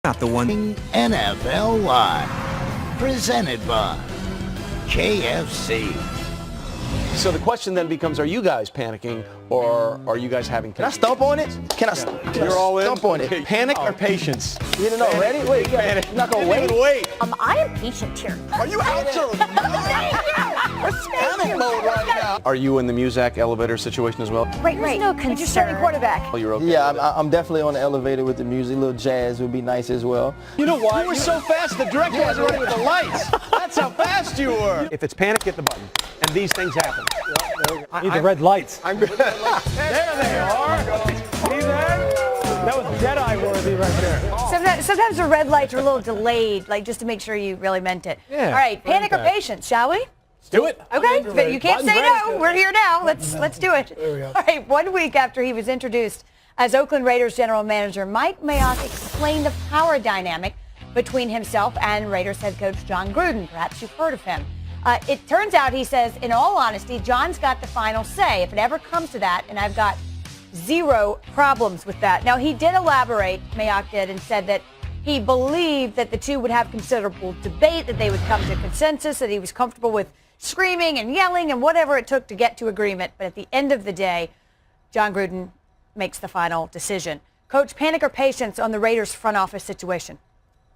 Not the one. NFL Live, presented by KFC. So the question then becomes, are you guys panicking or are you guys having Can I patience? stomp on it? Can I stomp on it? Panic or patience? You didn't know already? Wait, you're not going to wait? Wait. I am patient here. Are you out to panic mode right now? Are you in the Muzak elevator situation as well? Right. No concern. You're starting quarterback. Oh, you're okay. Yeah, I'm definitely on the elevator with the music. A little jazz would be nice as well. You know why? You were so fast, the director wasn't ready with the lights. That's how fast you were. If it's panic, hit the button. And these things happen. Need the red lights. There they are. See that? That was Jedi-worthy right there. Sometimes the red lights are a little delayed, like just to make sure you really meant it. Yeah, All right, panic or okay. patience, shall we? Let's do it. Okay, but you can't Button's say ready. no. We're here now. Let's do it. There we go. All right, 1 week after he was introduced as Oakland Raiders general manager, Mike Mayock explained the power dynamic between himself and Raiders head coach John Gruden. Perhaps you've heard of him. It turns out, he says, in all honesty, John's got the final say if it ever comes to that, and I've got zero problems with that. Now, he did elaborate, Mayock did, and said that he believed that the two would have considerable debate, that they would come to consensus, that he was comfortable with screaming and yelling and whatever it took to get to agreement. But at the end of the day, John Gruden makes the final decision. Coach, panic or patience on the Raiders front office situation?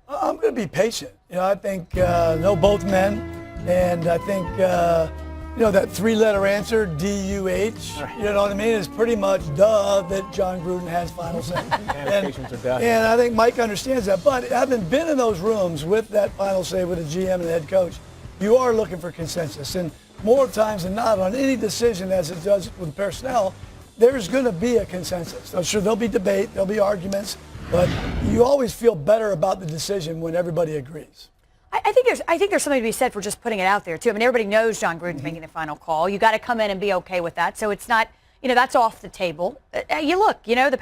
I'm going to be patient. I think know both men. And I think, that three-letter answer, D-U-H, you know what I mean, is pretty much that John Gruden has final say. And I think Mike understands that. But having been in those rooms with that final say with the GM and the head coach, you are looking for consensus. And more times than not, on any decision, as it does with personnel, there's going to be a consensus. I'm sure there'll be debate, there'll be arguments, but you always feel better about the decision when everybody agrees. I think there's something to be said for just putting it out there, too. I mean, everybody knows John Gruden's making the final call. You got to come in and be okay with that. So it's not, that's off the table. The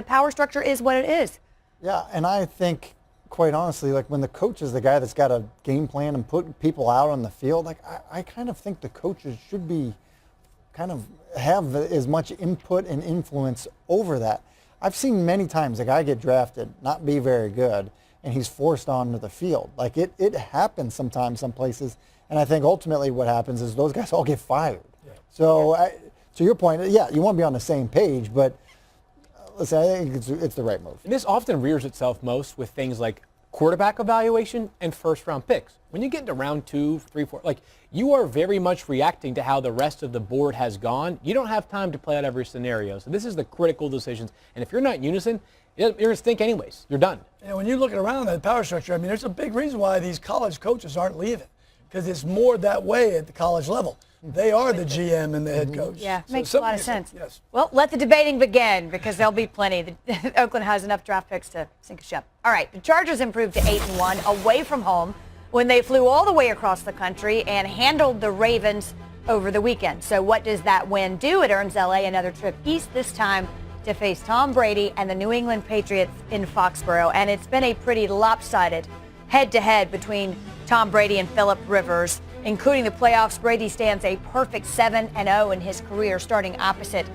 power structure is what it is. Yeah, and I think, quite honestly, like when the coach is the guy that's got a game plan and put people out on the field, like I kind of think the coaches should be kind of have as much input and influence over that. I've seen many times a guy get drafted, not be very good, and he's forced onto the field. Like it happens sometimes, some places, and I think ultimately what happens is those guys all get fired. Yeah. So to your point, yeah, you want to be on the same page, but listen, I think it's the right move. And this often rears itself most with things like quarterback evaluation and first-round picks. When you get into round 2, 3, 4, you are very much reacting to how the rest of the board has gone. You don't have time to play out every scenario. So this is the critical decisions. And if you're not in unison, you're going to stink anyways. You're done. And when you look around at the power structure, I mean, there's a big reason why these college coaches aren't leaving, because it's more that way at the college level. They are the GM and the head coach. Yeah, So makes a lot of sense. Yes. Well, let the debating begin, because there'll be plenty. Oakland has enough draft picks to sink a ship. All right, the Chargers improved to 8-1 away from home when they flew all the way across the country and handled the Ravens over the weekend. So what does that win do? It earns LA another trip east, this time to face Tom Brady and the New England Patriots in Foxborough. And it's been a pretty lopsided head-to-head between Tom Brady and Phillip Rivers, including the playoffs. Brady stands a perfect 7-0 in his career, starting opposite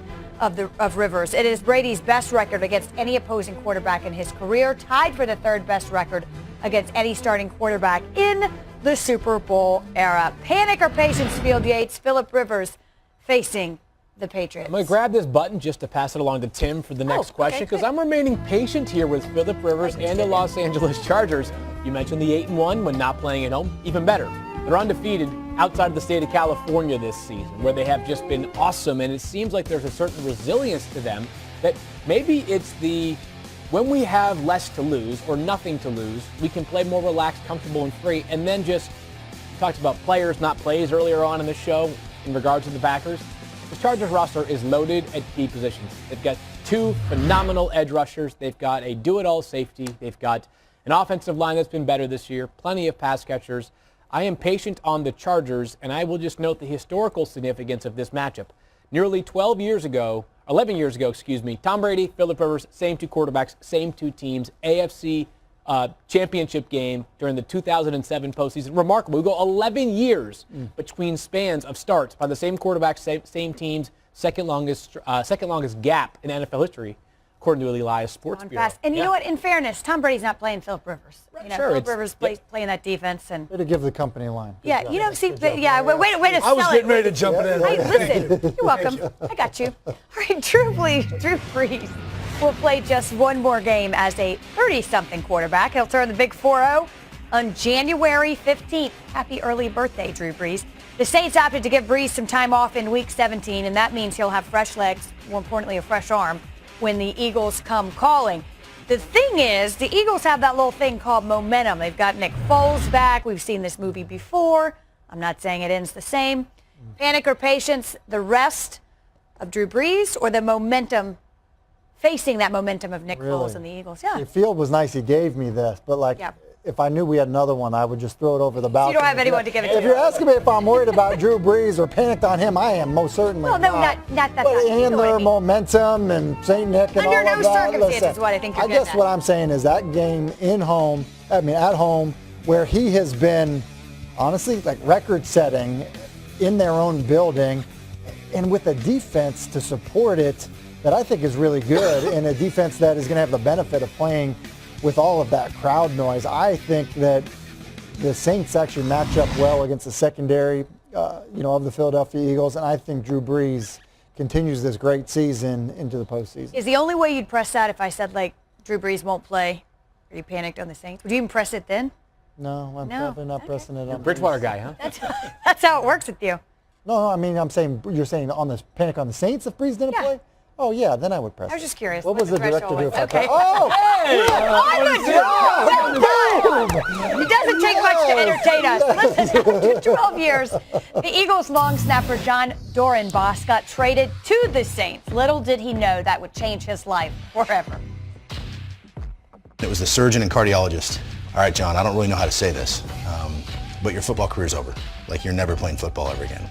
of Rivers. It is Brady's best record against any opposing quarterback in his career, tied for the third best record against any starting quarterback in the Super Bowl era. Panic or patience, Field Yates? Phillip Rivers facing the Patriots. I'm going to grab this button just to pass it along to Tim for the next question, because I'm remaining patient here with Phillip Rivers and the Los Angeles Chargers. You mentioned the 8-1 when not playing at home. Even better, they're undefeated outside of the state of California this season, where they have just been awesome, and it seems like there's a certain resilience to them that maybe it's when we have less to lose or nothing to lose, we can play more relaxed, comfortable, and free. And then just talked about players, not plays, earlier on in the show in regards to the backers. The Chargers roster is loaded at key positions. They've got 2 phenomenal edge rushers. They've got a do-it-all safety. They've got an offensive line that's been better this year, plenty of pass catchers. I am patient on the Chargers, and I will just note the historical significance of this matchup. Nearly 11 years ago, Tom Brady, Phillip Rivers, same 2 quarterbacks, same 2 teams, AFC championship game during the 2007 postseason. Remarkable. We go 11 years between spans of starts by the same quarterbacks, same teams, second longest gap in NFL history. according to Elias Sports Going Bureau. fast. And you know what? In fairness, Tom Brady's not playing Phillip Rivers. You know, sure, Phillip it's- Rivers playing that defense, and Way to give the company a line. Good yeah, job. you know, see, Good job. yeah, way to I sell was it. getting ready to jump in. Hey, listen, you're welcome. I got you. All right, Drew Brees will play just one more game as a 30-something quarterback. He'll turn the big 4-0 on January 15th. Happy early birthday, Drew Brees. The Saints opted to give Brees some time off in Week 17, and that means he'll have fresh legs, more importantly, a fresh arm, when the Eagles come calling. The thing is, the Eagles have that little thing called momentum. They've got Nick Foles back. We've seen this movie before. I'm not saying it ends the same. Panic or patience, the rest of Drew Brees, or the momentum, facing that momentum of Nick Foles and the Eagles? Yeah. The field was nice. He gave me this, but like, Yeah. if I knew we had another one, I would just throw it over the balcony. you don't have anyone to give it to. If you're asking me if I'm worried about Drew Brees or panicked on him, I am most certainly Well, no, not. not that. But you know and what I their mean. momentum and St. Nick and Under all no of that. circumstances Listen, what I think you're I guess getting what at. I'm saying is that game at home, where he has been, honestly, like record-setting in their own building, and with a defense to support it that I think is really good, and a defense that is going to have the benefit of playing with all of that crowd noise. I think that the Saints actually match up well against the secondary, of the Philadelphia Eagles, and I think Drew Brees continues this great season into the postseason. Is the only way you'd press that if I said, like, Drew Brees won't play, or you panicked on the Saints? Would you even press it then? No, I'm No. probably not Okay. pressing it on Bridgewater Brees. guy, huh? That's how it works with you. No, I mean, I'm saying, you're saying on the panic on the Saints if Brees didn't Yeah. play? Oh, yeah, then I would press I was it. just curious What what was the the director threshold do was. if I Okay. pressed? Oh! It doesn't take much to entertain us. Listen, after 12 years, the Eagles' long snapper John Dorenbos got traded to the Saints. Little did he know that would change his life forever. It was the surgeon and cardiologist. All right, John, I don't really know how to say this, but your football career's over. Like, you're never playing football ever again.